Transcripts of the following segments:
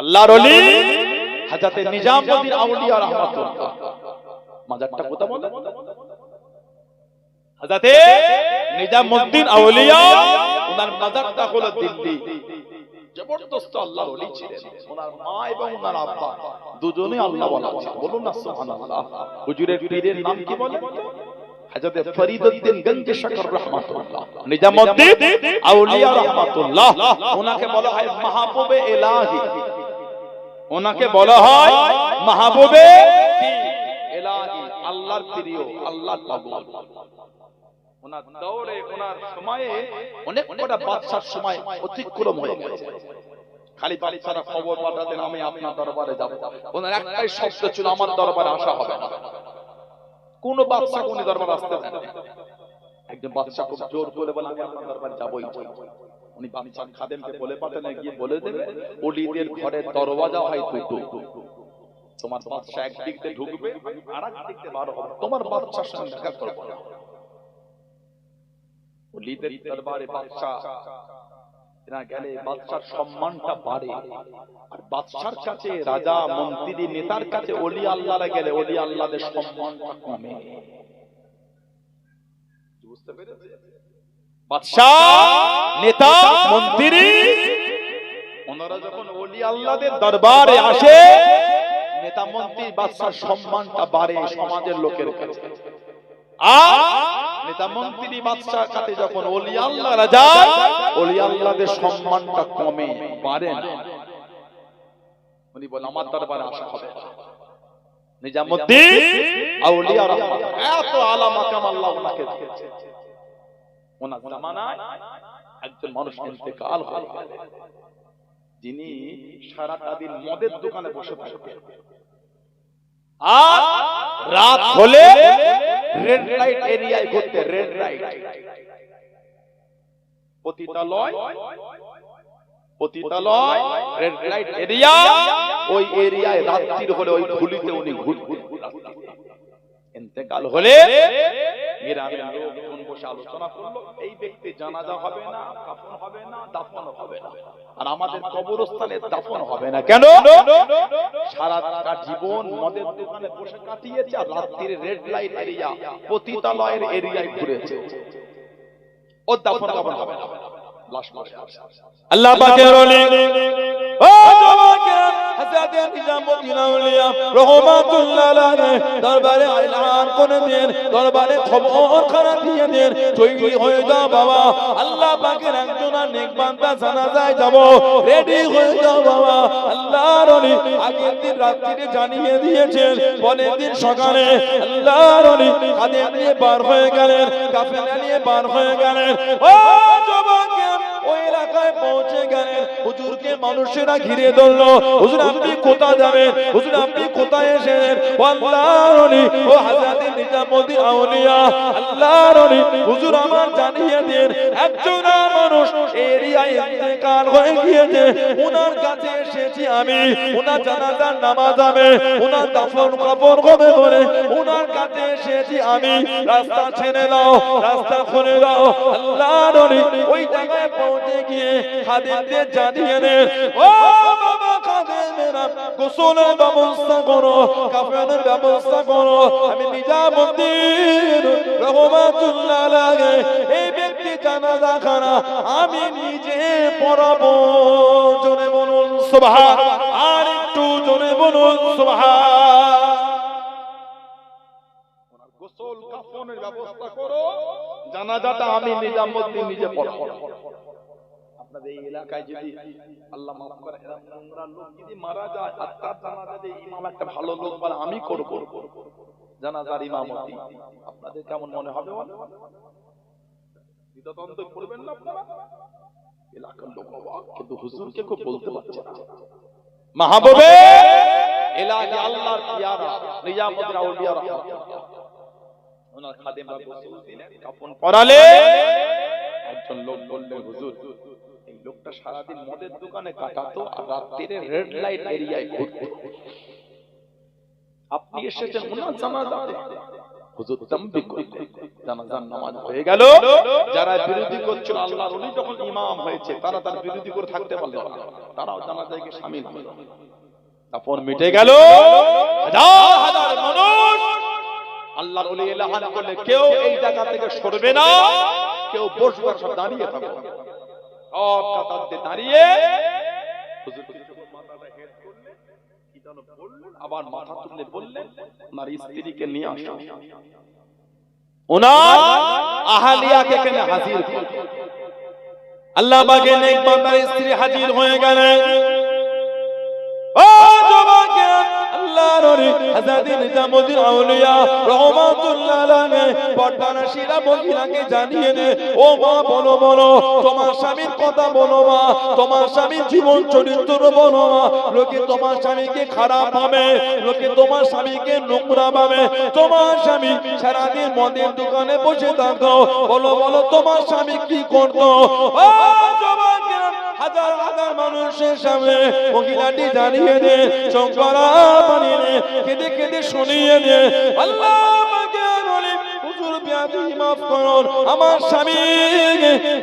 আল্লাহর ওলি হযরত নিজামউদ্দিন আউলিয়া রাহমাতুল্লাহ। মাজারটা কোথা বলে? হযরত নিজামউদ্দিন আউলিয়া, ওনার মাজারটা হলো দিল্লি। জবরদস্ত আল্লাহর ওলি ছিলেন। ওনার মা এবং ওনার আব্বা দুজনেই আল্লাহ ওয়ালা ছিলেন। বলুন না সুবহানাল্লাহ। হুজুরের পীরের নাম কি বলে? হযরত ফরিদউদ্দিন গঞ্জ শকর রাহমাতুল্লাহ, নিজামউদ্দিন আউলিয়া রাহমাতুল্লাহ। ওনাকে বলা হয় মাহবুবে ইলাহি, ওনাকে বলা হয় মাহবুবে ইলাহি, আল্লাহর প্রিয়, আল্লাহর পাগল। ওনার দৌরে, ওনার সময়ে অনেক কটা বাদশার সময় অতিক্রম হয়ে গেছে। খালি বাদশারা খবর পাঠাতেন আমি আপনার দরবারে যাব। ওনার একটাই শব্দ ছিল, আমার দরবারে আসা হবে না। কোন বাদশা কোন দরবারে আসতে দেন না। একজন বাদশা খুব জোর করে বলে আমি আপনার দরবারে যাবই। উনি বাদশার খাদেমকে বলে পাঠান, গিয়ে বলে দেবে ওলিদের ঘরের দরওয়াজা হয় দুটো, তোমার বাদশা একদিক দিয়ে ঢুকবে আর একদিক দিয়ে বার হবে, তোমার বাদশার সঙ্গে দেখা করবে না। ওলিদের দরবারে বাদশা না গেলে বাদশার সম্মানটা বাড়ে, আর বাদশার কাছে, রাজা মন্ত্রী নেতার কাছে ওলি আল্লাহরা গেলে ওলি আল্লাহদের সম্মানটা কমে। বুঝতে পেরেছেন? বাদশা, নেতা, মন্ত্রী ওনারা যখন ওলি আল্লাহদের দরবারে আসে, নেতা মন্ত্রী বাদশার সম্মানটা বাড়ে সমাজের লোকের কাছে। আর নেতা মন্ত্রী বাদশার কাছে যখন ওলি আল্লাহরা যায়, ওলি আল্লাহদের সম্মানটা কমে, বাড়ে না। উনি বলেন আমার দরবারে আসা হবে না। নিজামউদ্দিন আউলিয়া রাহমাতুল্লাহ, এত আলা মাকাম আল্লাহ ওনাকে দিয়েছে। ওনার জামানায় একজন মানুষ ইন্তেকাল হয়ে গেলেন, যিনি সারাটা দিন মদের দোকানে বসে থাকতেন, আর রাত হলে রেড লাইট এরিয়ায় ঘুরতে। রেড লাইট পতিতালয়, পতিতালয় রেড লাইট এরিয়া, ওই এরিয়ায় রাত্রির হলে ওই খুলিতে উনি ঘুরতেন। ইন্তেকাল হলে গ্রামের লোকজন বসে আলোচনা করলো, এই ব্যক্তি জানাজা হবে না, কাফন হবে না, দাফন হবে না। আর আমাদের কবরস্থানে দাফন হবে না কেন? সারাটা জীবন মদের দোকানে বসে কাটিয়েছে, আর রাত্রির রেড লাইট এরিয়া, পতিতালয়ের এরিয়ায় ঘুরেছে। ও দাফন কাফন হবে না, লাশ মারে। আল্লাহ পাকের ওলি ও জওয়ান হযরত নিজামউদ্দিন আউলিয়া রাহমাতুল্লাহ আলাইহি দরবারে এলান করে দেন, দরবারে খবর খানা দিয়ে দেন, তৈরি হয়ে যাও বাবা, আল্লাহ পাকের একজন নেক বান্দা জানাজায় যাব, রেডি হয়ে যাও বাবা। আল্লাহর ওলি আগের দিন রাত্রিতে জানিয়ে দিয়েছেন, পরের দিন সকালে আল্লাহর ওলি খাদেম নিয়ে বার হয়ে গেলেন, কাফেলা নিয়ে বার হয়ে গেলেন। ও জওয়ান ওই এলাকায় পৌঁছে গেলেন, হুজুরকে মানুষেরা ঘিরে ধরলো, হুজুর আপনি কোথায় যাবেন, হুজুর আপনি কোথায় এসেছেন? ও আল্লাহর ওলি, ও হযরত নিজামউদ্দিন আউলিয়া, আল্লাহর ওলি হুজুর আমার জানিয়ে দেন, একজন মানুষ এরিয়ায় ইন্তেকাল হয়ে গিয়েছে, ওনার কাছে এসেছি আমি, ওনার জানাজার নামাজ হবে, ওনার দাফন কাফন হবে বলে ওনার কাছে এসেছি আমি, রাস্তা ছেড়ে দাও, রাস্তা খুলে দাও। আল্লাহর ওলি ওই জায়গায় পৌঁছে গিয়ে খাদেমদের জানিয়ে দেন, ও বাবা খাদেমেরা গোসলের ব্যবস্থা করো, কাফনের ব্যবস্থা করো, আমি নিজামউদ্দিন রাহমাতুল্লাহ আলাইহি এই ব্যক্তি জানাজা খানা আমি নিজে পড়াবো। জোরে বলুন সুবহান, আর একটু জোরে বলুন সুবহান। গোসল কাফনের ব্যবস্থা করো, জানাজাটা আমি নিজামউদ্দিন নিজে পড়াবো। আপনাদের এই এলাকায় যদি আল্লাহ মাফ করে এরকম নোংরা লোক যদি মারা যায়, আর তার জানাজাতে ইমাম একটা ভালো লোক বলে আমি করব জানাজার ইমামতি, আপনাদের কেমন মনে হবে? দ্বিধাদ্বন্দ্ব করবেন না আপনারা? এলাকার লোক অবাক, কিন্তু হুজুরকে খুব বলতে পারছে না। মাহবুবে ইলাহি আল্লাহর পিয়ারা নিজামউদ্দিন আউলিয়া রাহমাতুল্লাহ, ওনার খাদেমরা গোসল দিলেন, কাফন পরালে। একজন লোক বললেন হুজুর এই লোকটা সারাদিন মদের দোকানে কাটাতো, আর রাত্রিরে রেড লাইট এরিয়ায় ঘুরতো, আপনি এসেছেন ওনার জানাজাতে। হুজুর তামবি করলেন, জানাজার নামাজ হয়ে গেল। যারা বিরোধী করছিল আল্লাহর ওলি যখন ইমাম হয়েছে, তারা তার বিরোধী করে থাকতে পারল না, তারাও জানাজায় গিয়ে শামিল হলো। তারপর মিটে গেল। হাজার হাজার মানুষ আল্লাহর ওলি এলাহান করলে কেউ এই জায়গা থেকে সরবে না, কেউ বসবে, সব দাঁড়িয়ে থাকবে। সব কাতারতে দাঁড়িয়ে হুজুর মাথাটা হেড করলেন, কি যেন বললেন, আবার মাথা তুলে বললেন ওনার স্ত্রীকে নিয়ে আসো, ওনার আহলিয়াকে এখানে হাজির করো। আল্লাহ পাকের নেক বান্দার স্ত্রী হাজির হয়ে গেলেন। ও যুবকেরা, আল্লাহর ওলি হযরত নিজামুদ্দিন আউলিয়া রাহমাতুল্লাহ আলাইহি পটনাশীলা মহিলাকে জানিয়ে দে, ও মা বলো বলো, তোমার স্বামীর কথা বলো মা, তোমার স্বামীর জীবন চরিত্র বলো মা। লোকে তোমার স্বামীকে খারাপ ভাবে, লোকে তোমার স্বামীকে নোংরা ভাবে, তোমার স্বামী সারাদিন মদের দোকানে বসে থাকতো, বলো বলো তোমার স্বামী কি করতো? ও যুবকেরা, হাজার হাজার মানুষের সামনে মহিলাটি জানিয়ে দে, শঙ্করা বানিয়ে দে, কেঁদে কেঁদে শুনিয়ে দে, আল্লাহ পাকের ওলি হুজুর বিয়াদি মাফ করুন, আমার স্বামী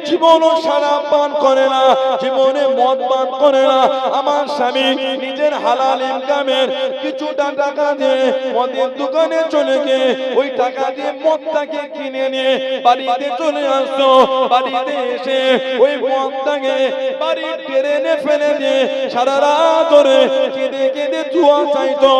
জীবনও শরাব পান করে না, জীবনে মদ পান করে না, আমার স্বামী নিজের হালাল ইনকামের কিছুটা টাকা দিয়ে মদের দোকানে চলে গিয়ে ওই টাকা দিয়ে মদটাকে কিনে নিয়ে বাড়িতে চলে আসতো, বাড়িতে এসে ওই মদটাকে বাড়ির ট্রেনে ফেলে দিয়ে সারা রাত ধরে কেঁদে কেঁদে দোয়া চাইতো,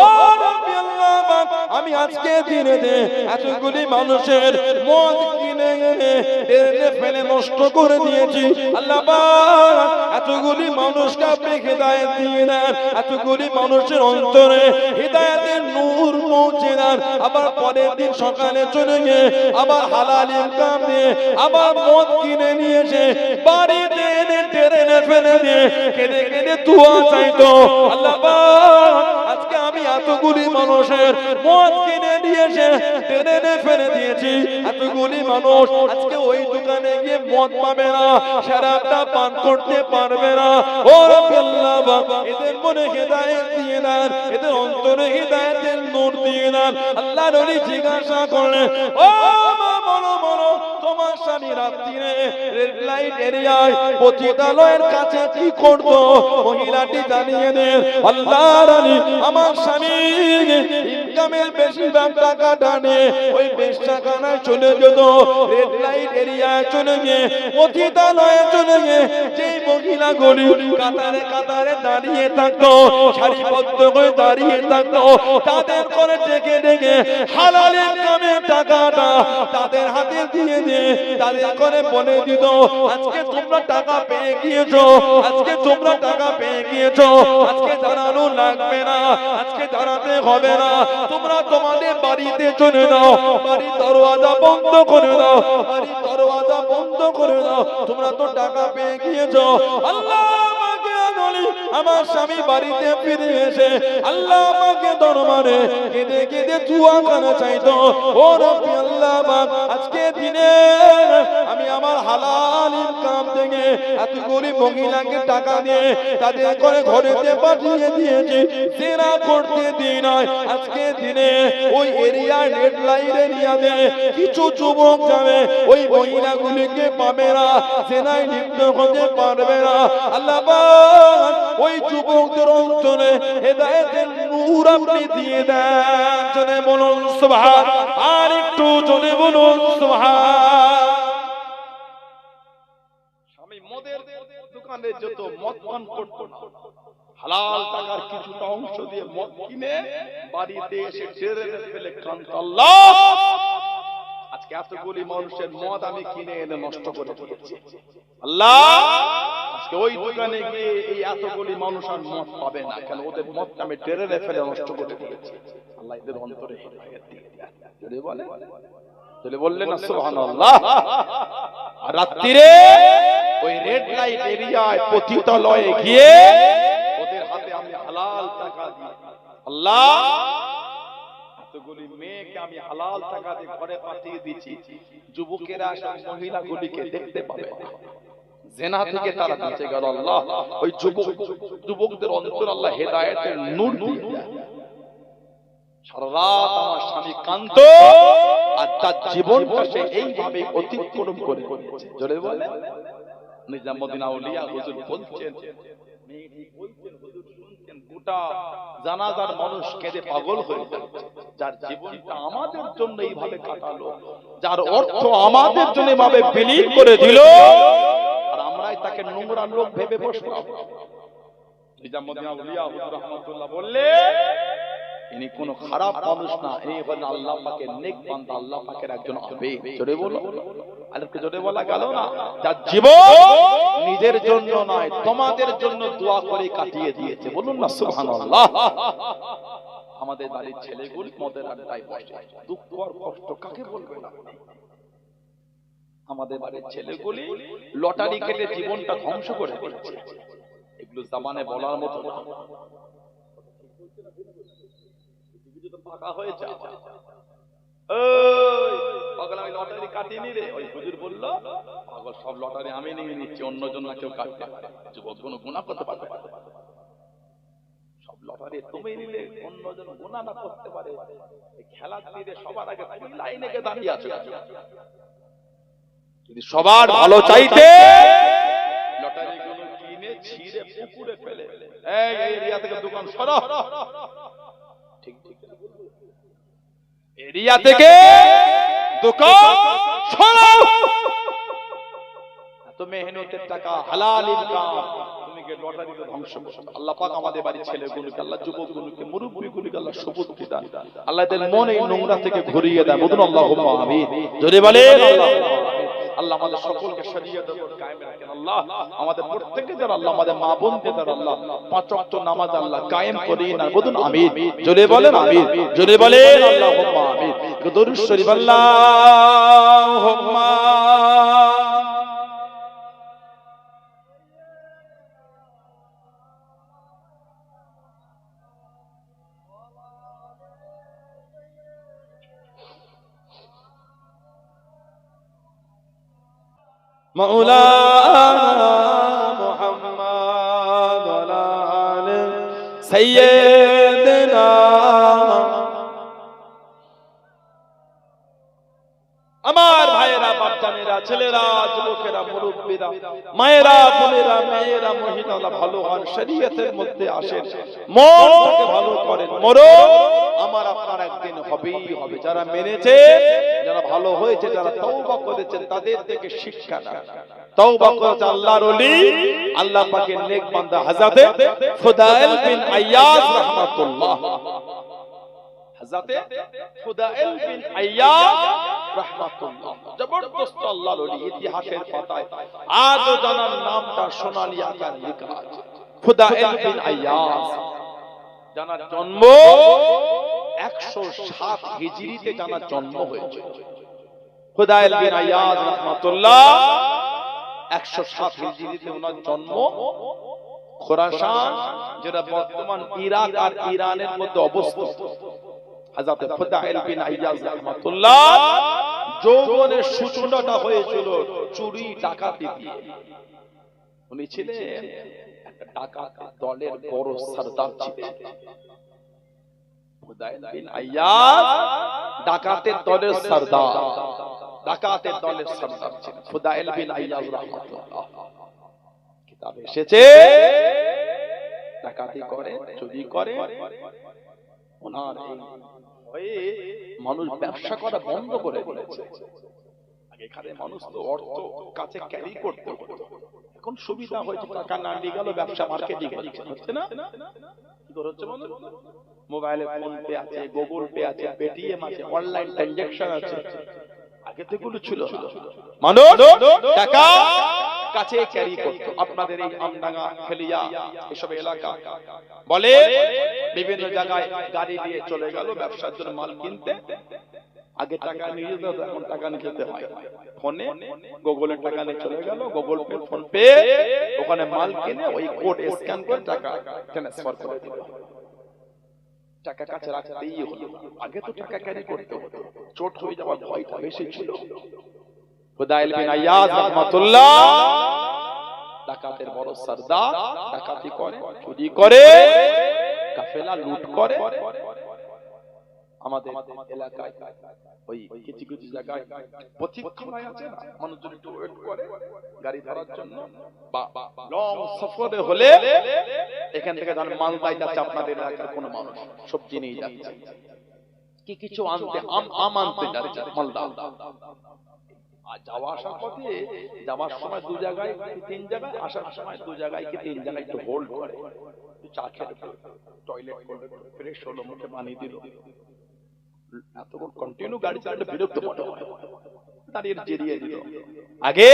ও রব্বি আল্লাহ পাক, আমি আজকে দিনে দে এতগুলি মানুষের মদ কিনে এনে ট্রেনে ফেলে নষ্ট করে দিয়েছি, আল্লাহ পাক এতগুলি মানুষকে আপনি হিদায়াত দিয়ে দেন, এতগুলি মানুষের অন্তরে হিদায়াতের নূর পৌঁছে দেন। আবার পরের দিন সকালে চলে গিয়ে আবার হালাল ইনকাম দিয়ে আবার মদ কিনে নিয়ে এসে বাড়িতে এনে ট্রেনে ফেলে দিয়ে কেঁদে কেঁদে দোয়া চাইতো, আল্লাহ পাক আজকে আমি এতগুলি মানুষের মদ কিনে নিয়ে এসে ট্রেনে ফেলে দিয়েছি, এতগুলি মানুষ আজকে ওই দোকানে গিয়ে মদ পাবে না, শরাবটা পান করতে পারবে না, ও রব্বি আল্লাহ পাক এদের মনে হিদায়াত দিয়ে দেন, এদের অন্তরে হিদায়াতের নূর দিয়ে দেন। আল্লাহর ওলি জিজ্ঞাসা করলেন, ও মা বলো বলো, তোমার স্বামী রাত্রিরে রেড লাইট এরিয়ায় পতিতালয়ের কাছে কি করতো? মহিলাটি জানিয়ে দেন, আল্লাহর ওলি আমার স্বামী ইনকামের বেশিরভাগ টাকাটা নিয়ে ওই বেশ্যাখানায় চলে যেত, রেড লাইট এরিয়ায় চলে গিয়ে পতিতালয়ে চলে গিয়ে যেই মহিলাগুলি কাতারে কাতারে দাঁড়িয়ে থাকতো, সারিবদ্ধ হয়ে দাঁড়িয়ে থাকতো, তাদের করে ডেকে ডেকে হালাল ইনকামের টাকাটা তাদের হাতে দিয়ে দিয়ে তাদের করে বলে দিত, আজকে তোমরা টাকা পেয়ে গিয়েছো, আজকে তোমরা টাকা পেয়ে গিয়েছো, আজকে দাঁড়ানো লাগবে না, আজকে দাঁড়াতে হবে না, তোমরা তোমাদের বাড়িতে চলে যাও, বাড়ির দরওয়াজা বন্ধ করে দাও, বাড়ির দরওয়াজা বন্ধ করে দাও, তোমরা তো টাকা পেয়ে গিয়েছো। আল্লাহ আমার স্বামী বাড়িতে ফিরে এসে আল্লাহ পাকে দরবারে কেঁদে কেঁদে দোয়া করা চাইতো, ও রব্বি আল্লাহ পাক আজকে দিনে আমি আমার হালাল ইনকাম থেকে এতগুলি মহিলাকে টাকা দিয়ে তাদের করে ঘরেতে পাঠিয়ে দিয়েছি, জেনা করতে দিই নাই, আজকে দিনে ওই এরিয়া রেড লাইট এরিয়াতে কিছু যুবক যাবে, ওই মহিলাগুলিকে পাবে না, জেনায় লিপ্ত হতে পারবে না, আল্লাহ পাক ওই যুবকদের অন্তরে হেদায়েতের নূর আপনি দিয়ে দেন। জোরে বলুন সুবহান, আর একটু জোরে বলুন সুবহান। স্বামী মদের দোকানে যত মদ পান করতো, হালাল টাকার কিছুটা অংশ দিয়ে মদ কিনে বাড়িতে এসে ট্রেনে ফেলে কাঁদতো, আল্লাহ আজকে এতগুলি মানুষের মদ আমি কিনে এনে নষ্ট করে দিয়েছি, আল্লাহ আজকে ওই দোকানে গিয়ে এই এতগুলি মানুষ আর মদ পাবে না, কেন ওদের মদটা আমি ট্রেনে ফেলে নষ্ট করে দিয়েছি, আল্লাহ এদের অন্তরে হিদায়াত দিয়ে দেন। যদি বলে তাহলে বললেন না সুবহানাল্লাহ। আর রাত্রিরে ওই রেড লাইট এরিয়ায় পতিতালয়ে গিয়ে ওদের হাতে আমি হালাল টাকা দিই, আল্লাহ এতগুলি মেয়েকে আমি হালাল টাকা দিয়ে ঘরে পাঠিয়ে দিচ্ছি, যুবকেরা সব মহিলাগুলিকে দেখতে পাবে না, জেনা থেকে তারা বেঁচে গেল, আল্লাহ ওই যুবকদের অন্তর আল্লাহ হেদায়েতের নূর দিয়ে দেন। সারা রাত আমার স্বামী কান্ত, আর তার জীবনটা সে এইভাবে অতিক্রম করে গেছে। জোরে বলে নিজামুদ্দিন আউলিয়া হুজুর বলছেন, মেয়েটি বলছেন, হুজুর শুনছেন, গোটা জানাজার মানুষ কেঁদে পাগল হয়ে যাচ্ছে। যার জীবনটা আমাদের জন্য এইভাবে কাটালো, যার অর্থ আমাদের জন্য এইভাবে বিলীন করে দিল, আর আমরাই তাকে নোংরা লোক ভেবে বসলাম। নিজামুদ্দিন আউলিয়া হুজুর রাহমাতুল্লাহ বললেন, ইনি কোন খারাপ মানুষ না, ইনি হলেন আল্লাহ পাকের নেক বান্দা, আল্লাহ পাকের একজন আবেদ। জোরে বলো, আরেকটু জোরে বলা গেল না? যার জীবন নিজের জন্য নয়, তোমাদের জন্য দোয়া করে কাটিয়ে দিয়েছে। বলুন না সুবহানাল্লাহ। আমাদের বাড়ির ছেলেগুলি মদের আড্ডায় বসে, দুঃখ আর কষ্ট কাকে বলবে না? আমাদের বাড়ির ছেলেগুলি লটারি কেটে জীবনটা ধ্বংস করে দিচ্ছে। এগুলো জামানে বলার মতো না। পাকা হয়ে যা, পাগল আমি লটারি কাটিনি রে। ওই হুজুর বলল, পাগল সব লটারি আমি নিয়ে নিচ্ছি, অন্যজন না কেউ কাটতে পারে। যুবক কোনো গুনাহ করতে পারবে? সব লটারি তুমি নিলে অন্যজন গুনাহ না করতে পারে। এই খেলার দিনে সবার আগে তুমি লাইনে গিয়ে দাঁড়িয়ে আছো। যদি সবার ভালো চাইতে লটারি গুলো কিনে ছিঁড়ে পুকুরে ফেলে, এই এরিয়া থেকে দোকান সরা, ঠিক ঠিক এরিয়া থেকে দোকান সরাও। এত মেহনতের টাকা, হালাল ইনকাম, তুমি কি লটারিতে ধ্বংস করছো? আল্লাহ পাক আমাদের বাড়ির ছেলেগুলোকে, আল্লাহ যুবকগুলোকে, মুরব্বিগুলোকে আল্লাহ সুবুদ্ধি দান। আল্লাহ এদের মন এই নোংরা থেকে ঘুরিয়ে দেয়। বলুন আল্লাহুম্মা আমিন। জোরে বলেন আল্লাহুম্মা আমিন। আল্লাহ আমাদের সকলকে শরীয়ত উপর কায়েম রাখেন। আল্লাহ আমাদের প্রত্যেককে যারা, আল্লাহ আমাদের মা বোনদের যারা, আল্লাহ পাঁচ ওয়াক্ত নামাজ আল্লাহ কায়েম করিয়ে না। বলুন আমিন। জোরে বলেন আমিন। জোরে বলেন আল্লাহুম্মা আমিন। দরুদ শরীফ আল্লাহুম্মা مولانا محمد وعلى آل سيدنا। আমার ভাইয়েরা, বাচ্চারা, ছেলেরা, যুবকেরা, মুরব্বীরা, মায়েরা, বোনেরা, মেয়েরা, মহিলারা ভালো হন, শরীয়তের মধ্যে আসেন, মনকে ভালো করেন। মরণ আমার আপনার একদিন হবেই হবে। যারা মেনেছে, যারা ভালো হয়েছে, যারা তওবা করেছেন, তাদের থেকে শিক্ষা নাও। তওবা করেছে আল্লাহর ওলি, আল্লাহ পাকের নেক বান্দা হযরতে ফুদাইল বিন আইয়াজ রাহমাতুল্লাহ, হযরতে ফুদাইল বিন আইয়াজ রাহমাতুল্লাহ, জবরদস্ত আল্লাহর ওলি। ইতিহাসের পাতায় আজও জানার নামটা সোনালী আকার লেখা আছে। ফুদাইল বিন আইয়াজ, জানার জন্ম 107 হিজরিতে জানার জন্ম হয়েছে। ফুদাইল বিন আইয়াজ রাহমাতুল্লাহ 107 হিজরিতে ওনার জন্ম। খোরাসান, যেটা বর্তমান ইরাক আর ইরানের মধ্যে অবস্থিত, হযরত ফুদাইল বিন আইয়াজ রাহমাতুল্লাহ যৌবনের সূচনাটা হয়েছিল চুরি ডাকাতি দিয়ে। উনি ছিলেন একটা ডাকাত দলের বড় সরদার ছিলেন। ফুদাইল বিন আইয়াজ ডাকাতের দলের সরদার, ডাকাতের দলের সরদার ছিলেন ফুদাইল বিন আইয়াজ রাহমাতুল্লাহ। কিতাবে এসেছে ডাকাতি করে, চুরি করে। ওনার এই মানুষ ব্যবসা করা বন্ধ করে দিয়েছে। আগেকার মানুষ তো অর্থ কাছে ক্যারি করতে হতো, এখন সুবিধা হয়েছে, টাকা না নিয়ে গেল ব্যবসা মার্কেটিং হচ্ছে না? কি হচ্ছে বলো? মোবাইলে ফোন পে আছে, গুগল পে আছে, পেটিএম আছে, অনলাইন ট্রানজাকশন আছে। আগে তো এগুলো ছিল না। মানুষ টাকা কাছে ক্যারি করত। আপনাদের এই আমডাঙ্গা, খেলিয়া এসব এলাকা বলে বিভিন্ন জায়গায় গাড়ি নিয়ে চলে গেল ব্যবসার জন্য মাল কিনতে। আগে টাকা নিয়ে যেত, এখন টাকা নিয়ে যেতে হয় ফোনে, গুগলের টাকা নিয়ে চলে গেল, গুগল পে, ফোন পে, ওখানে মাল কিনে ওই কোড স্ক্যান করে টাকা ট্রান্সফার করে দিল। টাকা কাছে রাখতেই হলো। আগে তো টাকা ক্যারি করতে হতো, চোট হয়ে যাওয়ার ভয়টা বেশি ছিল। ফুদাইল বিন আইয়াজ রাহমাতুল্লাহ ডাকাতের বড় সরদার, ডাকাতি করে, চুরি করে, কাফেলা লুট করে। আমাদের এলাকায় ওই কিছু কিছু জায়গায় প্রতীক্ষালয় আছে না, মানুষজন একটু ওয়েট করে গাড়ি ধরার জন্য, বা লং সফরে হলে এখান থেকে ধরেন মালদায় যাচ্ছে আপনাদের এলাকার কোনো মানুষ সবজি নিয়ে যাচ্ছে, কি কিছু আনতে আম আনতে যাচ্ছে মালদা, আর যাওয়া আসার পথে যাওয়ার সময় দু জায়গায় তিন জায়গায়, আসার সময় দু জায়গায় কি তিন জায়গায় একটু হোল্ড করে, চা খেতে টয়লেট করলে ফ্রেশ হলো, মুখে পানি দিল, এতক্ষণ কন্টিনিউ গাড়ি চালালে বিরক্ত মনে হয়, দাঁড়িয়ে জিরিয়ে দিল, আগে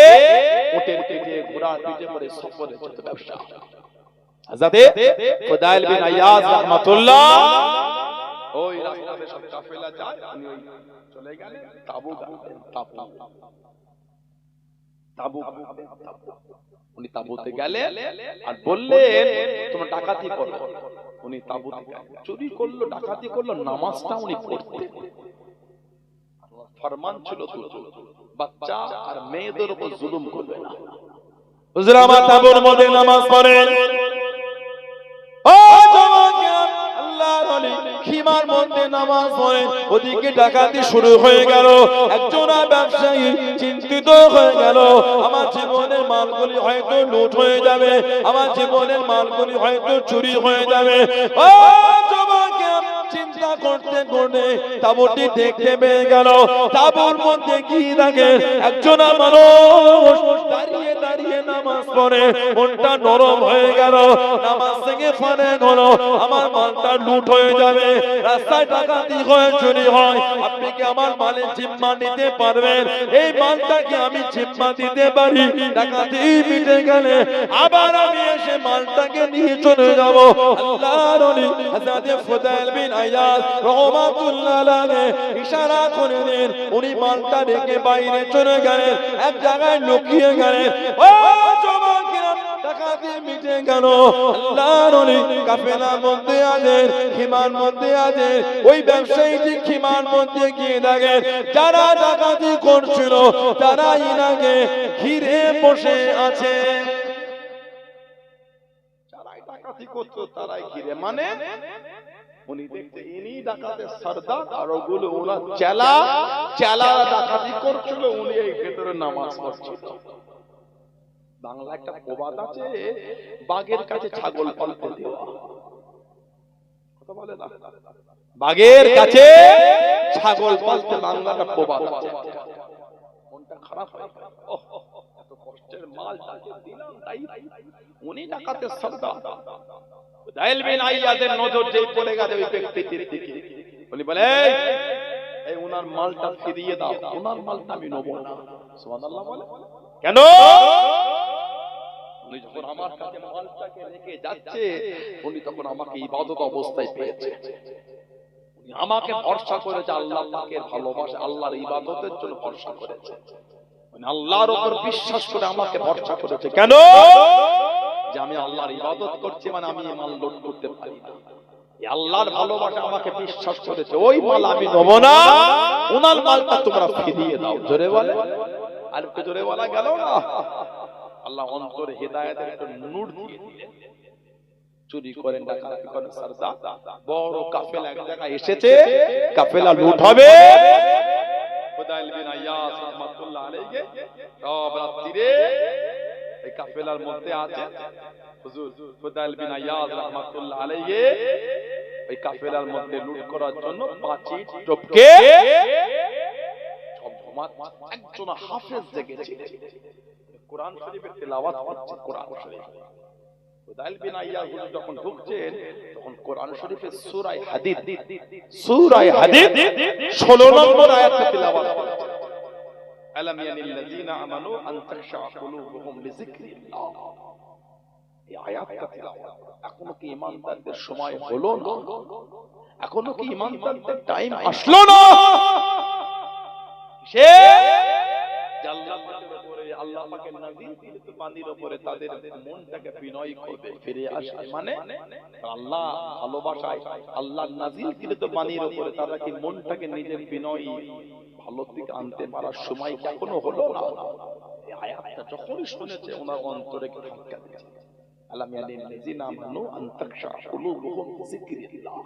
উটের পিঠে ঘোড়ার পিঠে করে সফরে যেত ব্যবসা। হযরত ফুদাইল বিন আয়াজ রাহমাতুল্লাহ ওই রাস্তাতে সব কাফেলা যায়, উনি ওই চলে গেলেন তাবু গাড়লেন, তাবু উনি তাবুতে গেলেন আর বললেন তোমরা ডাকাতি করো, উনি তাবুতে চুরি করলো, ডাকাতি করলো, নামাজটা উনি পড়তেন, ফরমান ছিল বাচ্চা আর মেয়েদের উপর জুলুম করবে না। হুজুর আমার তাবুর মধ্যে নামাজ পড়েন, ও জওয়ান আল্লাহর ওলি খিমার মধ্যে নামাজ পড়ে, ওদিকে ডাকাতি শুরু হয়ে গেল, একজন ব্যবসায়ী চিন্তিত হয়ে গেল, আমার জীবনের মালগুলি হয়তো লুট হয়ে যাবে, আমার জীবনের মালগুলি হয়তো চুরি হয়ে যাবে। ও জওয়ান চিন্তা করতে করতে তাবুটি দেখতে পেয়ে গেল, তাবুর মধ্যে কি থাকে একজন মানুষ দাঁড়িয়ে দাঁড়িয়ে নামাজ পড়ে, মনটা নরম হয়ে গেল, নামাজ থেকে ফলে হলো আমার মালটা লুট হয়ে যাবে, রাস্তায় ডাকাতি হয়, চুরি হয়, আপনি কি আমার মালের জিম্মা নিতে পারবেন? এই মালটাকে আমি জিম্মা দিতে পারি, ডাকাতি মিটে গেলে আবার আমি এসে মালটাকে নিয়ে চলে যাব। আল্লাহর ওলি হযরত ফুদাইল বিন আয়াজ রাহমাতুল্লাহ আলাইহি ইশারা করে দেন, উনি মালটা রেখে বাইরে চলে গেলেন, এক জায়গায় লুকিয়ে গেলেন। ও জওয়ানেরা ডাকাতি মিটে গেল, আল্লাহর ওলি কাফেলার মধ্যে আছেন, খিমার মধ্যে আছেন, ওই ব্যবসায়ীটি খিমার মধ্যে গিয়ে দেখেন যারা ডাকাতি করছিল তারা ইনাকে ঘিরে বসে আছে, যারাই ডাকাতি করতো তারাই ঘিরে, মানে উনি দেখতে ইনি ডাকাতের সর্দার আর ওগুলো ওনার চেলা, চেলারা ডাকাতি করছিল, উনি এই ভেতরে নামাজ পড়ছিল। বাংলা একটা প্রবাদ আছে, বাঘের কাছে ছাগল পালতে দেওয়া, কথা বলে না, বাঘের কাছে ছাগল পালতে, বাংলাটা প্রবাদ আছে। মনটা খারাপ হয়, এত কষ্টের মাল তাকে দিলাম, তাই উনি ডাকাতের সর্দার। ফুদাইল বিন আয়াজের নজর যেই পড়ে গেছে ওই ব্যক্তিটির দিকে, উনি বলে এই উনার মালটা ফিরিয়ে দাও, উনার মালটা আমি নেব না। সুবহানাল্লাহ বলে, কেন? উনি যখন আমার কাছে মালটাকে রেখে যাচ্ছে, উনি তখন আমাকে ইবাদত অবস্থায় পেয়েছে, উনি আমাকে ভরসা করেছে, আল্লাহ পাকের ভালোবাসা, আল্লাহর ইবাদতের জন্য ভরসা করেছে, উনি আল্লাহর উপর বিশ্বাস করে আমাকে ভরসা করেছে। কেন? যে আমি আল্লাহর ইবাদত করছি, মানে আমি এই মাল লুট করতে পারি না, আল্লাহর ভালোবাসা আমাকে বিশ্বাস করেছে, ওই মাল আমি নেব না, ওনার মালটা তোমরা ফিরিয়ে দাও। জোরে বলে, আর একটু জোরে বলা গেল না? আল্লাহ অন্তরে হেদায়েতের একটা নূর দিয়ে দিলেন। চুরি করেন, ডাকাতি করেন, সরদার বড় কাফেলা এক জায়গায় এসেছে, কাফেলা লুট হবে। ফুদাইল বিন আয়াজ রাহমাতুল্লাহ আলাইহি সব রাত্রিরে এই কাফেলার মধ্যে আছে, হুজুর ফুদাইল বিন আয়াজ রাহমাতুল্লাহ আলাইহি এই কাফেলার মধ্যে লুট করার জন্য পাঁচি টপকে সব ঘুমাচ্ছে। একজন হাফেজ জেগেছে, কোরআন শরীফের তেলাওয়াত করছে, কোরআন শরীফ। ফুদাইল বিন আয়াজ হুজুর যখন ঢুকছেন তখন কোরআন শরীফের সূরা হাদীদ, সূরা হাদীদ 16 নম্বর আয়াত তেলাওয়াত করছে। আলাম ইয়ানিল্লাযীনা আমানু আন তাখশা কুলুবুহুম লিযিকরিল্লাহ। এই আয়াতটা তেলাওয়াত। এখনো কি ঈমানদারদের সময় হলো না? এখনো কি ঈমানদারদের টাইম আসলো না? সে আল্লাহ পাকের নাযিল বান্দির উপরে তাদের মনটাকে বিনয় করবে, ফিরে আসবে, মানে আল্লাহ ভালোবাসায় আল্লাহর নাযিল কৃত বান্দির উপরে তারা কি মনটাকে নিজের বিনয় ভালো দিকে আনতে পারার সময় এখনো হলো না? এই আয়াতটা যখনই শুনেছে ওনার অন্তরে ধাক্কা দিয়েছে। আলাম ইয়ানিল্লাযীনা আমানু আন তাখশা কুলুবুহুম লিযিকরিল্লাহ।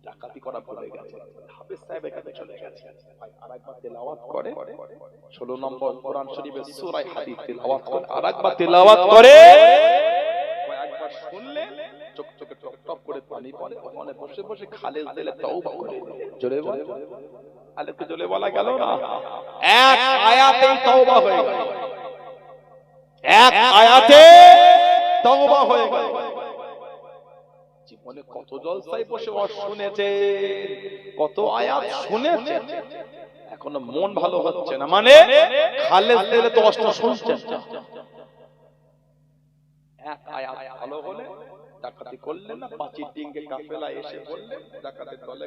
ডাকাতি করা ভুলে গেছে, হাফেজ সাহেবের কাছে চলে গেছে। ভাই আরেকবার তেলাওয়াত করে 16 নম্বর কোরআন শরীফের সূরা হাদীদ তেলাওয়াত করে, আরেকবার তেলাওয়াত করে, একবার শুনলে চোখ চোখে টপ টপ করে পানি পড়ে। ওখানে বসে বসে খালেদ দিলে তওবা করে, জোরে বল, আলেকে জোরে বলা গেল না, এক আয়াতেই তওবা হয়ে গেল, এক আয়াতে তওবা হয়ে গেল। জীবনে কত জলসায় বসে শুনেছে, কত আয়াত শুনেছে, এখনো মন ভালো হচ্ছে না, মানে খালেদ দিলে তো অষ্ট শুনছেন। এক আয়াত ভালো হলে ডাকাতি করলেন না, পাঁচির ডিঙ্গে কাফেলা এসে বললেন ডাকাতের দলে,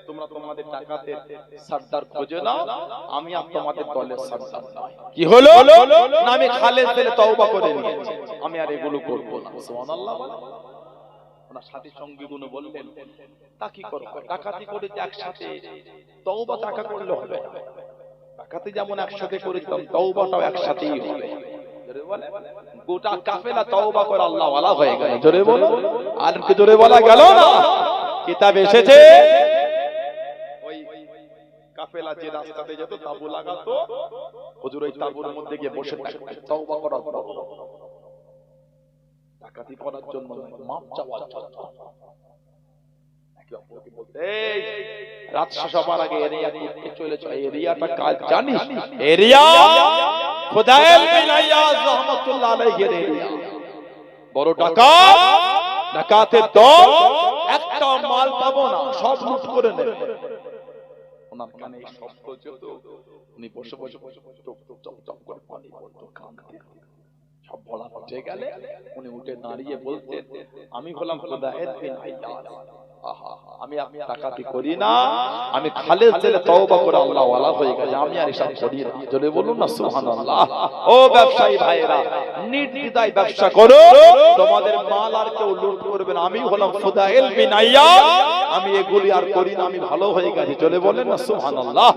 তোমরা তোমাদের ডাকাতের সর্দার খোঁজে নাও, আমি আর তোমাদের দলের সর্দার নই। কি হলো না, আমি খালেদ দিলে তওবা করে নিয়েছি, আমি আর এগুলো করব না। সুবহানাল্লাহ। ওনার সাথী সঙ্গীগুলো বললেন তা কি করব, ডাকাতি করে একসাথে তওবা টাকা করলে হবে না, ডাকাতি যেমন একসাথে করেছিলাম তওবাটাও একসাথেই হবে। জোরে বলে, গোটা কাফেলা তওবা করে আল্লাহ ওয়ালা হয়ে গেল। জোরে বলো, আর কি জোরে বলা গেল না? কিতাব এসেছে ওই কাফেলা যে রাস্তাতে যেত তাবু লাগাতো, হুজুর ওই তাবুর মধ্যে গিয়ে বসে থাকতেন তওবা করার পর, ডাকাতি করার জন্য, মাপ চাওয়ার জন্য। রাত শেষ হবার আগে এরিয়া করতে চলেছে, এরিয়াটা কাজ জানিস? এরিয়া খুদাইল বিন আইয়াজ রাহমাতুল্লাহ আলাইহির এরিয়া, বড় ডাকাত, ডাকাতের দল, একটা মাল পাবো না, সব লুট করে নেবে। ওনার কানে এই শব্দ যেত, উনি বসে বসে চোখ চোখ চোখ করে পানি পড়তো, কাঁদতেন। সব বলা হয়ে গেলে উনি উঠে দাঁড়িয়ে বলতেন, আমি হলাম খুদাইল বিন আইয়াজ, আমি ডাকাতি করি না, আমি খালেদ দিলে তওবা করে আল্লাহ ওয়ালা হয়ে গেছে, আমি আর এসব করি না। জোরে বলুন না সুবহানাল্লাহ। ও ব্যবসায়ী ভাইরা, নির্দ্বিধায় ব্যবসা করো, তোমাদের মাল আর কেউ লুট করবে না। আমি হলাম খুদাইল বিন আইয়াজ, আমি এগুলি আর করি না, আমি ভালো হয়ে গেছি। জোরে বলেন না সুবহানাল্লাহ।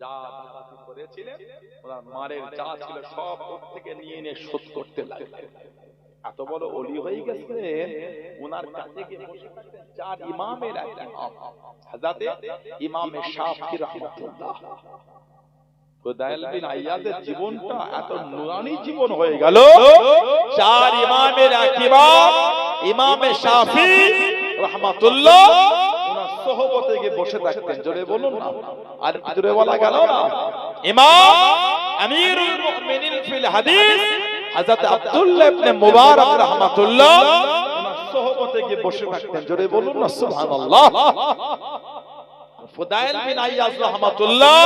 যা ডাকাতি করেছিলেন, ওনার মারের যা ছিল সব ওর থেকে নিয়ে নিয়ে শোধ করতে লাগলেন। এত বড় ওলি হয়ে গেছে, ওনার কাছে গিয়ে বসে থাকতেন চার ইমামের এক ইমাম, হযরত ইমাম শাফিঈ রাহমাতুল্লাহ। খুদাইল বিন আইয়াজের জীবনটা এত নুরানি জীবন হয়ে গেল, চার ইমামের এক ইমাম ইমাম শাফিঈ রাহমাতুল্লাহ ওনার সোহবতে গিয়ে বসে থাকতেন। জোরে বলুন না, আর জোরে বলা গেল না? ইমাম আমিরুল মুমিনিন ফিল হাদিস হযরত আব্দুল্লাহ ইবনে মুবারক রাহমাতুল্লাহ ওনার সোহবতে গিয়ে বসে থাকতেন। জোরে বলুন না সুবহানাল্লাহ। খুদাইল বিন আইয়াজ রাহমাতুল্লাহ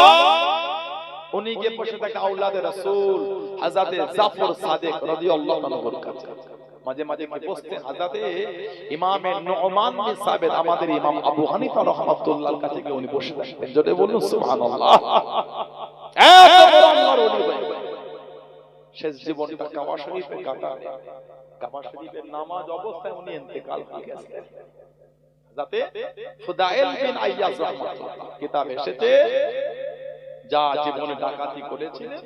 উনি গিয়ে বসে থাকেন আওলাদে রাসূল হযরত জাফর সাদিক রাদিয়াল্লাহু তাআলার কাছে। মাঝে মাঝে কি বসতেন হযরত ইমাম নুমান বিন সাবিত, আমাদের ইমাম আবু হানিফা রাহমাতুল্লাহর কাছে গিয়ে উনি বসে থাকতেন। জোরে বলুন সুবহানাল্লাহ। এত বড় আল্লাহর ওলি হয়ে শেষ জীবনটা কাবা শরীফে কাটান। কাবা শরীফের নামাজ অবস্থায় উনি ইন্তেকাল হয়ে গেছেন। যাতে খুদাইল বিন আইয়াজ রাহমাতুল্লাহ কিতাব এসেছে, যা জীবনে ডাকাতি করেছিলেন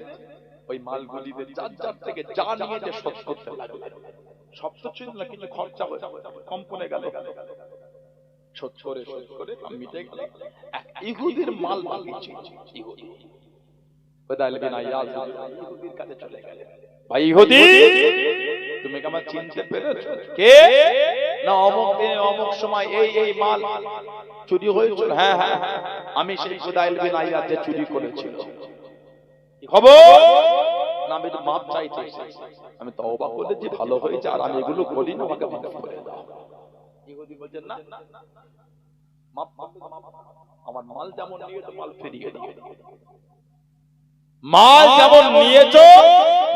ওই মালগুলিতে যার যার থেকে যা নিয়ে যে শোধ করতে লাগলেন। সব তো ছিল না, কিছু খরচা হয়ে কম্পনে গেল, শোধ করে মিটে গেল। এক ইহুদির মাল বাকি ছিল, ইহুদি খুদাইল বিন আইয়াজ ইহুদির কাছে চলে গেলেন। ভাই ইহুদি, তুমি কি আমার চিনতে পেরেছো? কে? না অমুক দিনে অমুক সময় এই এই মাল চুরি হয়েছিল। হ্যাঁ হ্যাঁ, আমি সেই খুদাইল বিন আইয়াজ যে চুরি করেছিল। কি খবর? না আমি তো মাপ চাইতে এসেছি, আমি তওবা করেছি, ভালো হয়েছে, আর আমি এগুলো করি না, আমাকে মাফ করে দাও। ইহুদি বলছেন না, মাপ আমার মাল যেমন নিয়েছো মাল ফিরিয়ে দিও, মাল যেমন নিয়েছো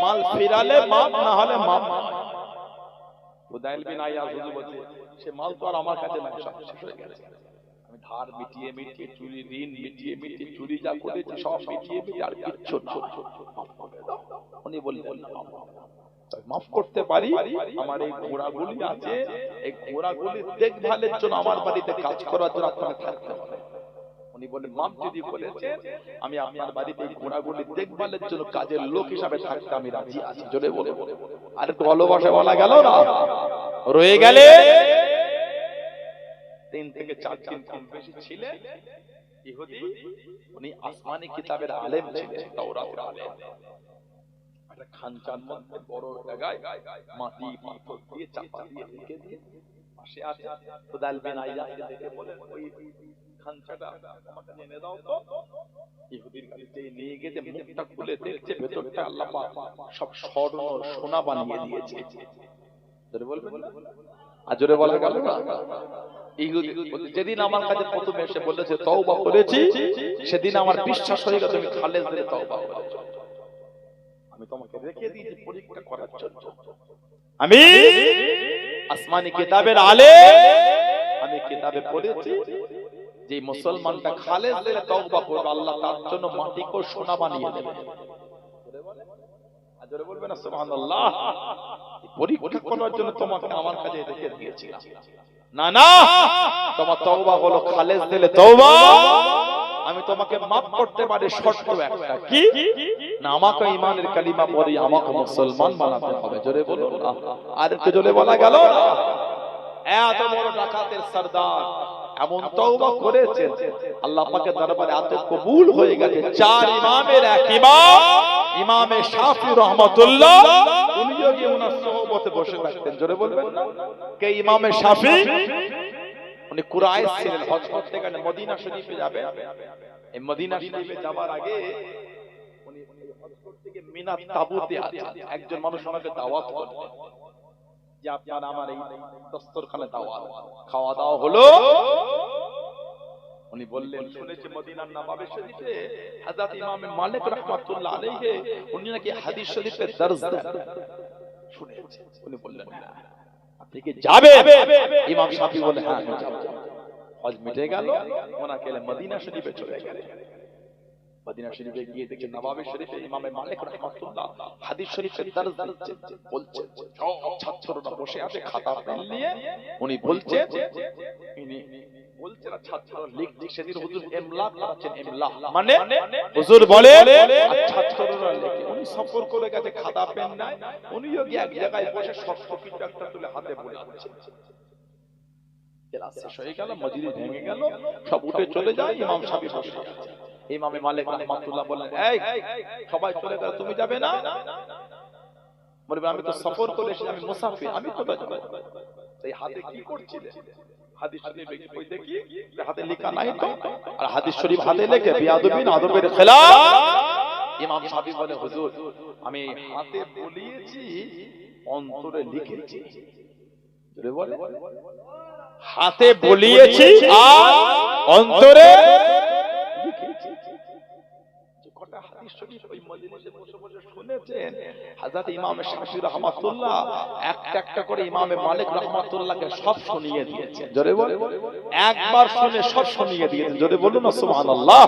মাল ফিরালে মাপ, না হলে মাপ। খুদাইল বিন আইয়াজ হুজুর বলছে সে মাল তো আর আমার কাছে নাই, সব শেষ হয়ে গেছে। আমি ধার মিটিয়ে মিটিয়ে চুরি, ঋণ মিটিয়ে মিটিয়ে চুরি যা করেছি সব মিটিয়ে মিটিয়ে আর কিচ্ছু না, উনি বললেন মাফ করতে পারি, আমার এই ঘোড়াগুলি আছে, এই ঘোড়াগুলি দেখভালের জন্য আমার বাড়িতে কাজ করার জন্য আপনাকে থাকতে হবে। উনি বলেন মাপ যদি বলেছেন, আমি আপনার বাড়িতে এই ঘোড়াগুলি দেখভালের জন্য কাজের লোক হিসাবে থাকতে আমি রাজি আছি। জোরে বলে আর একটু ভালোবাসা বলা গেল না, রয়ে গেলে 3 থেকে 4 দিন কম বেশি ছিলেন ইহুদি। উনি আসমানি কিতাবের আলেম ছিলেন, তাওরাতের আলেম। একটা খানচার মধ্যে বড় জায়গায় মাটি পাথর দিয়ে চাপা দিয়ে রেখে দিয়ে পাশে আছে। খুদাল বিন আইয়াকে দেখে বলেন, ওই খানচাটা আমাকে এনে দাও তো। ইহুদির কাছে নিয়ে গিয়ে মুখটা খুলে দেখছে ভেতরটা আল্লাহ পাক সব স্বর্ণ সোনা বানিয়ে দিয়েছে। জোরে বলবেন না? আর জোরে বলা গেল না? ইহুদি যেদিন আমার কাছে প্রথম এসে বলেছে তওবা করেছি, সেদিন আমার বিশ্বাস হয়ে গেল তুমি খালেস দিলে তওবা করেছো। আমি তোমাকে রেখে দিয়েছি পরীক্ষা করার জন্য। আমি আসমানি কিতাবের আলেম, আমি কিতাবে পড়েছি যে মুসলমানটা খালেস দিলে তওবা করবে, আল্লাহ তার জন্য মাটিকে সোনা বানিয়ে দেবে। জোরে বলবেন না সুবহানাল্লাহ? পরীক্ষা করার জন্য তোমাকে আমার কাছে রেখে দিয়েছিলাম। না না, তোমার তওবা হলো খালেস দিলে তওবা, আমি তোমাকে maaf করতে পারি, শর্ত একটা। কি না? আমাকে ঈমানের কালিমা পড়ে আমাকে মুসলমান বানাতে হবে। জোরে বলুন না, আর একটু জোরে বলা গেল না? এত বড় ডাকাতের সরদার এমন তওবা করেছেন, আল্লাহ পাকের দরবারে এত কবুল হয়ে গেছে। 4 ইমামের এক ইমাম ইমামে শাফি রাহমাতুল্লাহ, উনিও গিয়ে ওনার সোহবতে বসে থাকতেন। জোরে বলবেন না? কে ইমামে শাফি? উনি কুরাইশ ছিলেন। হজ করতে গেলে মদিনা শরীফে যাবেন। এই মদিনা শরীফে যাবার আগে উনি হজ করতে গিয়ে মিনাত তাবুতে আছেন। একজন মানুষ ওনাকে দাওয়াত করলেন যে আপনারা আমার এই দস্তরখানে দাওয়াত। খাওয়া দাওয়া হলো। উনি বললেন, শুনেছি মদিনার নবাবে শরীফে হযরত ইমাম মালিক রাহমাতুল্লাহ আলাইহি উনি নাকি হাদিস শরীফে দর্জ দেন। শুনেছি। উনি বললেন, না আপনি কি যাবেন? ইমাম শাফি বলে, হ্যাঁ আমি যাব। হজ মিটে গেল, ওনাকে মদিনা শরীফে চলে গেলেন। মদিনা শরীফে গিয়ে দেখে নবাবে শরীফে ইমাম মালিক রাহমাতুল্লাহ হাদিস শরীফে দর্জ দিচ্ছেন। বলছেন, সব ছাত্ররা বসে আছে খাতা পেন নিয়ে। উনি বলছেন, ইনি বলছেন ছাত্র লিখছে। সেদিন হুজুর ইমলা করেছেন। ইমলা মানে হুজুর বলে ছাত্ররা লিখে। উনি সফর করে গেছে, খাতা পেন নাই। উনিও গিয়ে এক জায়গায় বসে শর্ট কপিটা একটা তুলে হাতে বলেছেন। ক্লাস শেষ হয়ে গেল, মজলিস ভেঙে গেল, সব উঠে চলে যায়। ইমাম শাফি বসে আছে। ইমাম মালিক রাহমাতুল্লাহ বললেন, এই সবাই চলে গেল, তুমি যাবে না? বলবে, আমি তো সফর করে এসেছি, আমি মুসাফির, আমি কোথায় যাব? এই হাতে কি করছিলেন? হাদিস শরীফে কই দেখি হাতে লেখা নাই তো। আর হাদিস শরীফ হাতে লেখে বেয়াদবি না, আদবের খেলাফ। ইমাম শাফি বলে, হুজুর আমি হাতে বলিয়েছি, অন্তরে লিখেছি। জোরে বলে, হাতে বলিয়েছি আর অন্তরে লিখেছি। যে কটা হাদিস শরীফ ওই মজলিসে বসে বসে শুনেছেন, হযরত ইমাম শাফি রাহমাতুল্লাহ একটা একটা করে ইমাম মালিক রাহমাতুল্লাহকে সব শুনিয়ে দিয়েছেন। জোরে বলে, একবার শুনে সব শুনিয়ে দিয়েছেন। জোরে বলুন না সুবহানাল্লাহ।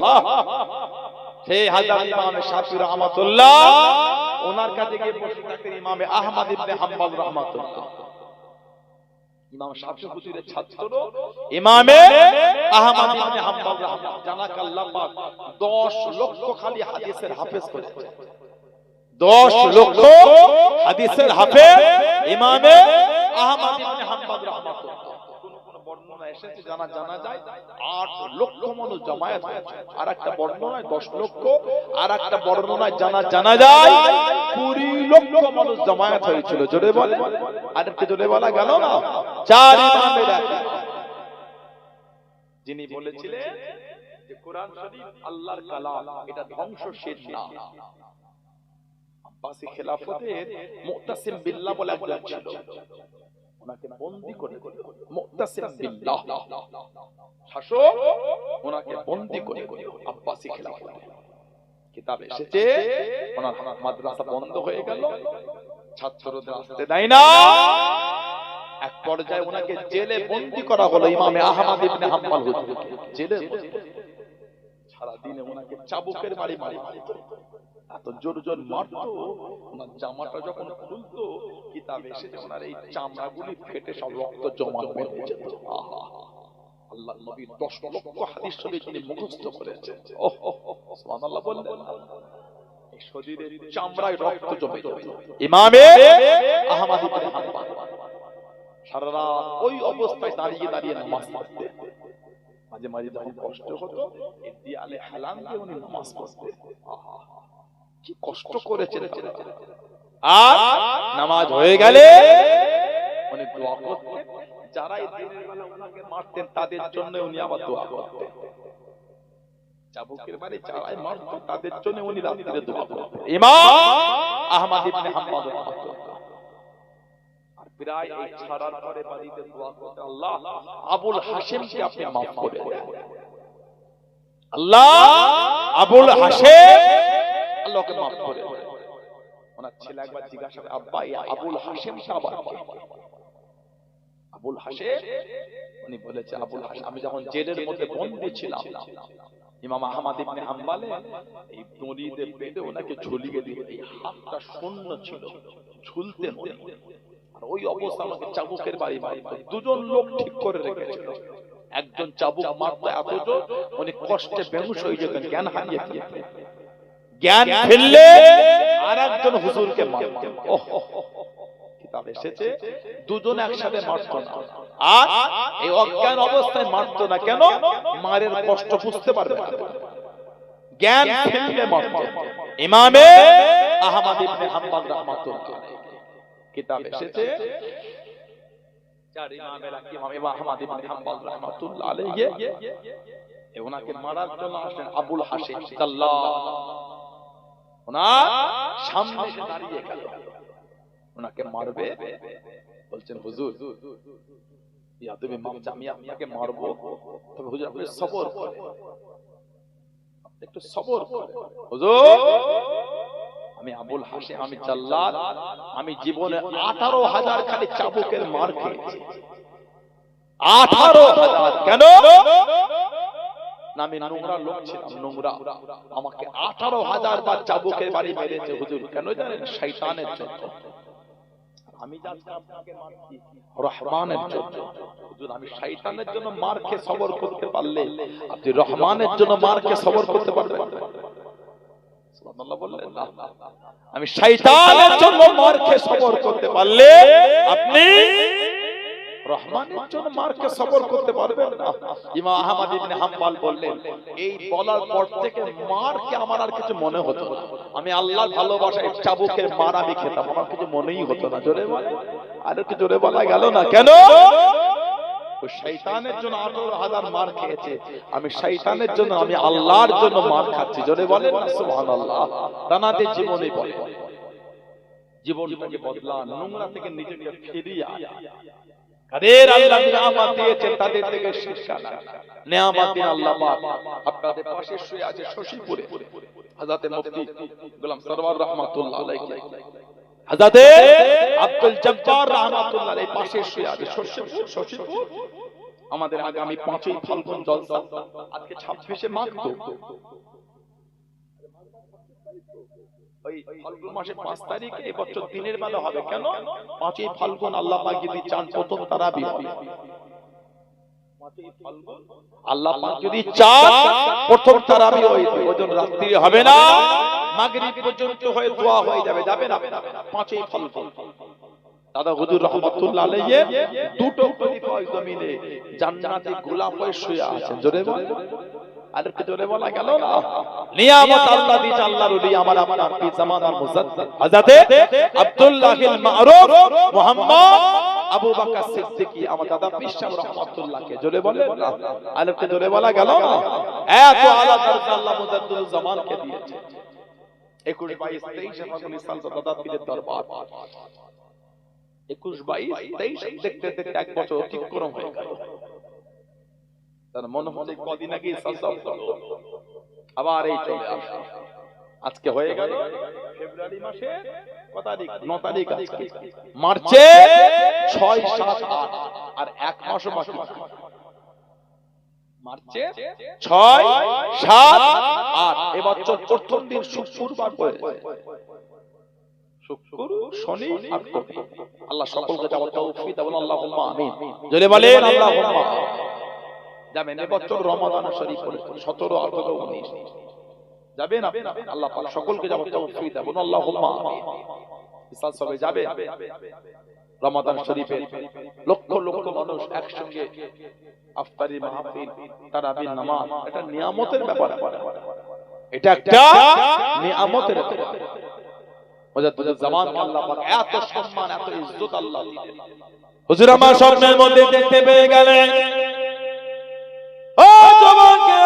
সেই হযরত ইমাম শাফি রাহমাতুল্লাহ ওনার কাছে গিয়ে বসে থাকতেন ইমাম আহমদ ইবনে হাম্বল রাহমাতুল্লাহ। ইমাম শাফি হুজুরের ছাত্র ইমামে আহমদ ইবনে হাম্বল রাহমাতুল্লাহ, জানাক আল্লাহ পাক 10 লক্ষ খালি হাদিসের হাফেজ করেছে। 10 লক্ষ হাদিসের হাফেজ ইমামে আহমদ ইবনে হাম্বল রাহমাতুল্লাহ। কোন বর্ণনা এসেছে জানা যায় 8 লক্ষ মানুষ জামায়াত হয়েছে। আর একটা বর্ণনায় 10 লক্ষ, আর একটা বর্ণনায় জানা যায় 20 লক্ষ মানুষ জামায়াত হয়েছিল। জোরে বলে, আর একটু জোরে বলা গেল না? 4 ইমামের এক, যিনি বলেছিলেন যে কোরআন শরীফ আল্লাহর কালাম, এটা ধ্বংসশীল না। আব্বাসী খেলাফতের মুতাসিম বিল্লাহ বলে একজন ছিল, ওনাকে বন্দী করে মুতাসিম বিল্লাহ শাসক, ওনাকে বন্দী করে আব্বাসী খেলাফতে কিতাব এসেছে। ওনার মাদ্রাসা বন্ধ হয়ে গেল, ছাত্রদের আসতে দেয় না। এক পর্যায়ে ওনাকে জেলে বন্দী করা হলো। ইমামে আহমদ ইবনে হাম্বল হুজুরকে জেলে সারা দিনে ওনাকে চাবুকের বাড়ি মারত। এত জোর জোর মারতো, ওনার জামাটা যখন খুলতো কিতাবে এসেছে ওনার এই চামড়াগুলি ফেটে সব রক্ত জমা হয়ে যেত। আল্লাহর নবী 10 লক্ষ হাদিস শরীফ তিনি মুখস্থ করেছেন। সুবহানাল্লাহ বললেন, এই শরীরের চামড়ায় রক্ত জমে যেত। ইমামে আহমদ ইবনে হাম্বল সারা রাত ওই অবস্থায় দাঁড়িয়ে দাঁড়িয়ে নামাজ পড়তেন। মাঝে মাঝে যখন কষ্ট হতো এই দেয়ালে হেলান দিয়ে উনি নামাজ পড়তেন। আহা, কি কষ্ট করেছেন। আর নামাজ হয়ে গেলে উনি দোয়া করতেন। যারা এই দিনের বেলা ওনাকে মারতেন তাদের জন্য উনি আবার দোয়া করতেন। চাবুকের বাড়ি যারাই মারতো তাদের জন্য উনি রাত্রিতে দোয়া করতেন। ইমাম আহমদ ইবনে হাম্বল রাহমাতুল্লাহ। আর প্রায় এই ছাড়ার পরে বাড়িতে দোয়া করতে, আল্লাহ আবুল হাশিমকে আপনি মাফ করে দেন। আল্লাহ আবুল হাশিম আল্লাহকে মাফ করে দেন। ওনার ছেলে একবার জিজ্ঞাসা করে, আব্বা এই আবুল হাশিম আবার কে? আবুল হাশিম উনি বলেছে, আবুল হাশিম আমি যখন জেলের মধ্যে বন্দী ছিলাম, ইমাম আহমদ ইবনে হাম্বল এই দড়িতে বেঁধে ওনাকে ঝুলিয়ে দিয়ে এই হাতটা শূন্য ছিল, ঝুলতেন উনি। আর ওই অবস্থা আমাকে চাবুকের বাড়ি মারতো। দুজন লোক ঠিক করে রেখেছিল, একজন চাবুক মারতো এত জোর উনি কষ্টে বেহুশ হয়ে যেতেন, জ্ঞান হারিয়ে ফেলতেন। জ্ঞান ফিরলে আরেকজন হুজুরকে মারতেন। কিতাব এসেছে দুজন একসাথে মারতো না। আর এই অজ্ঞান অবস্থায় মারতো না কেন? মারের কষ্ট বুঝতে পারবে না, জ্ঞান ফিরলে মারতো। ইমামে আহমদ ইবনে হাম্বল রাহমাতুল্লাহ কিতাব এসেছে, চার ইমামের এক ইমাম আহমদ ইবনে হাম্বল রাহমাতুল্লাহ আলাইহি ওনাকে মারার জন্য আসেন আবুল হাশিম সাল্লাল্লাহু ওনার সামনে এসে দাঁড়িয়ে গেল, ওনাকে মারবে। বলছেন হুজুর ইয়া তুমি মামজা আমি আপনাকে মারবো, তবে হুজুর আপনি সবর করেন, একটু সবর করেন। হুজুর আমি আবুল হাশিম, আমি জাল্লাদ, আমি জীবনে 18,000 খালি চাবুকের মার খেয়েছি। 18,000 কেন? না আমি নোংরা লোক ছিলাম, নোংরা। আমাকে 18,000 বার চাবুকের বাড়ি মেরেছে হুজুর। কেন জানেন? শয়তানের জন্য। আমি যাচ্ছি আপনাকে মারছি রহমানের জন্য। হুজুর আমি শয়তানের জন্য মার খেয়ে সবর করতে পারলে আপনি রহমানের জন্য মার খেয়ে সবর করতে পারবেন? সুবহানাল্লাহ বললেন না। আমি শয়তানের জন্য মার খেয়ে সবর করতে পারলে আপনি রহমানের জন্য মারকে সবর করতে পারবেন না। ইমাম আহমদ ইবনে হাম্বল বললেন, এই বলার পর থেকে মারকে আমার আর কিছু মনে হতো না। আমি আল্লাহর ভালোবাসায় চাবুকের মার আমি খেতাম, আমার কিছু মনেই হতো না। জোরে বলে আর একটু জোরে বলা গেল না কেন? ওই শয়তানের জন্য 18,000 মার খেয়েছে, আমি শয়তানের জন্য আমি আল্লাহর জন্য মার খাচ্ছি। জোরে বলেন না সুবহানাল্লাহ। তানাদের জীবনে বলে জীবনটাকে বদলান, নোংরা থেকে নিজেকে ফিরিয়ে আনা। কাদের আল্লাহ নিয়ামত দিয়েছেন তাদের থেকে শিক্ষা নাও। নিয়ামত দিন আল্লাহ পাক আপনাদের পাশে শুয়ে আছে শশীপুরে হযরত মুফতি গোলাম সরওয়ার রাহমাতুল্লাহ আলাইহি, হযরত আব্দুল জব্বার রাহমাতুল্লাহ আলাইহি পাশে শুয়ে আছে শশীপুর। আমাদের আগামী 5ই ফাল্গুন জলসা, আজকে 26শে মাঘ। তো ওই ফাল্গুন মাসের 5 তারিখ এই বছর দিনের বেলা হবে। কেন? 5ই ফাল্গুন আল্লাহ পাক যদি চান প্রথম তারাবি হবে। 5ই ফাল্গুন আল্লাহ পাক যদি চান প্রথম তারাবি হবে, ওজন রাত্রি হবে না, মাগরিব পর্যন্ত হয়ে দোয়া হয়ে যাবে। যাবে না 5ই ফাল্গুন। দাদা হুজুর রাহমাতুল্লাহ আলাইহি দুটো খলিফা ওই জমিনে জান্নাতে গোলাপ হয়ে শুয়ে আছেন। জোরে বলেন আর একটু জোরে বলা গেল না। নিয়ামত আল্লাহ দিয়েছে, আল্লাহর ওলি আমার আপনার পীর জামানার মুজাদ্দিদ হযরত আব্দুল্লাহিল মারুফ মুহাম্মদ আবু বকর সিদ্দিকী আমার দাদা পীর সাহেব রাহমাতুল্লাহকে জোরে বলেন না আর একটু জোরে বলা গেল না। এত আলা দরজা আল্লাহ মুজাদ্দিদুল জামানকে দিয়েছে। 21, 22, 23 ফাল্গুন সাল দাদা পীরের দরবার। 21, 22, 23 দেখতে দেখতে এক বছর অতিক্রম হয়ে গেল। তার মনে হচ্ছে কদিন আগে আবার এই চলে আসে। আজকে হয়ে গেল ফেব্রুয়ারি মাসে কত তারিখ? 9 তারিখ। আজকে মার্চে 6, 7, 8 আর এক মাসও বাকি। মার্চে 6, 7, 8 এবছর প্রথম দিন শুক্রবার পড়েছে। শুক্র, শনি আর রবি। আল্লাহ সকলকে যাওয়ার তৌফিক দান। আল্লাহুম্মা আমিন। জোরে বলেন আল্লাহুম্মা। যাবেন এবছর রমাদান শরীফ পড়েছে 17, 18, 19 যাবেন আপনি। আল্লাহ পাক সকলকে যাওয়ার তৌফিক দান। আল্লাহুম্মা আমিন। বিশাল সবাই যাবে রমাদান শরীফে লক্ষ লক্ষ মানুষ একসঙ্গে আফতারি মাহফিল তারাবির নামাজ, এটা নিয়ামতের ব্যাপার, এটা একটা নিয়ামতের ব্যাপার। মুজাদ্দিদুল জামানকে আল্লাহ পাক এত সম্মান এত ইজ্জত আল্লাহ দিলেন। হুজুর আমার স্বপ্নের মধ্যে দেখতে পেয়ে গেলেন, ও জওয়ানকে,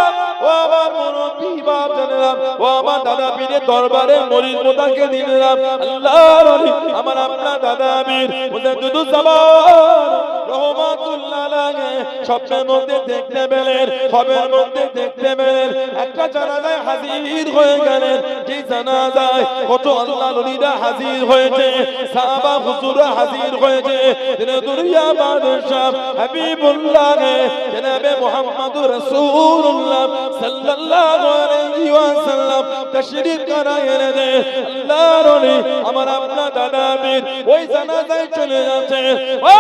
ও আমার মুরব্বি বাপ জানেরাম, ও আমার দাদা পীরের দরবারে মরিদ মোতাকে দিলাম। আল্লাহর ওলি আমার আপনার দাদা পীর মুজাদ্দিদুল জামান রহমাতুল্লাহ আলাইহি স্বপ্নের মধ্যে দেখতে পেলেন, খবরের মধ্যে দেখতে পেলেন একটা জানাজায় হাজির হয়ে গেলেন। যে জানাজায় কত আল্লাহর ওলিরা হাজির হয়েছে, সাহাবা হুজুররা হাজির হয়েছে। দুনিয়া বাদশাহ হাবিবুল্লাহ জনাবে মুহাম্মদুর রাসূলুল্লাহ সাল্লাল্লাহু আলাইহি ওয়াসাল্লাম তাশরীফ করায়েন। আল্লাহর ওলি আমার আপনার দাদা পীর ওই জানাজায় চলে যাচ্ছে। ও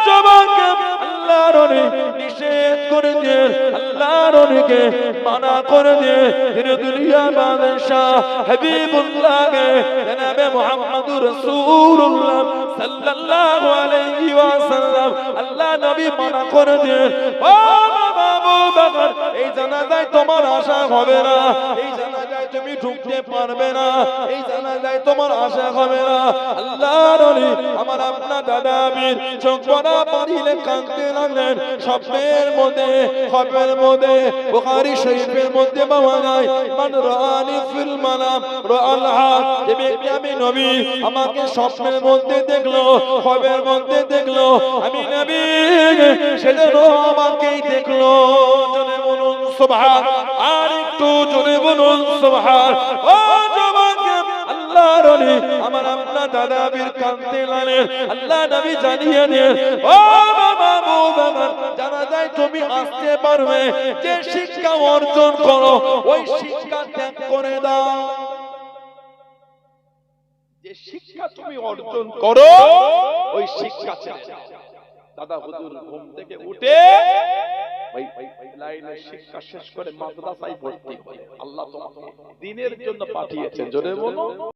জওয়ানকে আল্লাহর ওলি নিষেধ করে দিয়ে, আল্লাহর ওলিকে মানা করে দিয়ে দুনিয়া বাদশাহ হাবিবুল্লাহ জনাবে মুহাম্মদুর রাসূলুল্লাহ সাল্লাল্লাহু আলাইহি ওয়াসাল্লাম আল্লাহ নবী মানা করে দিয়ে, ও আবু বকর এই জানাজায় তোমার আশা হবে না, এই জানাজায় তুমি ঢুকতে পারবে না, এই জানাজায় তোমার আশা হবে না। আল্লাহর ওলি আমার আপনার দাদা পীর চোখ পড়া পানিলে কাঁদতে লাগলেন। স্বপ্নের মধ্যে খবরের মধ্যে বুখারী শরীফের মধ্যে পাওয়া যায়, মান রাআনি ফিল মানাম রাআল হক, যে ব্যক্তি আমি নবী আমাকে স্বপ্নের মধ্যে দেখলো, খবরের মধ্যে দেখলো আমি নবী, সেজন্য আমাকেই দেখলো। জোরে বলুন সুবহান, আর একটু জোরে বলুন সুবহান। ও জওয়ানকে আল্লাহর ওলি আমার আপনার দাদা পীর কাঁদতে লাগলেন। আল্লাহ নবী জানিয়ে দেন, ও বাবা আবু বকর জানাজায় তুমি আসতে পারবে, যে শিক্ষা অর্জন করো ওই শিক্ষা ত্যাগ করে দাও। যে শিক্ষা তুমি অর্জন করো ওই শিক্ষা ছেড়ে দাও। দাদা হুজুর ঘুম থেকে উঠে ওই লাইনের শিক্ষা শেষ করে মাদ্রাসায় ভর্তি হয়। আল্লাহ তোমাকে দ্বীনের জন্য পাঠিয়েছেন। জোরে বলো।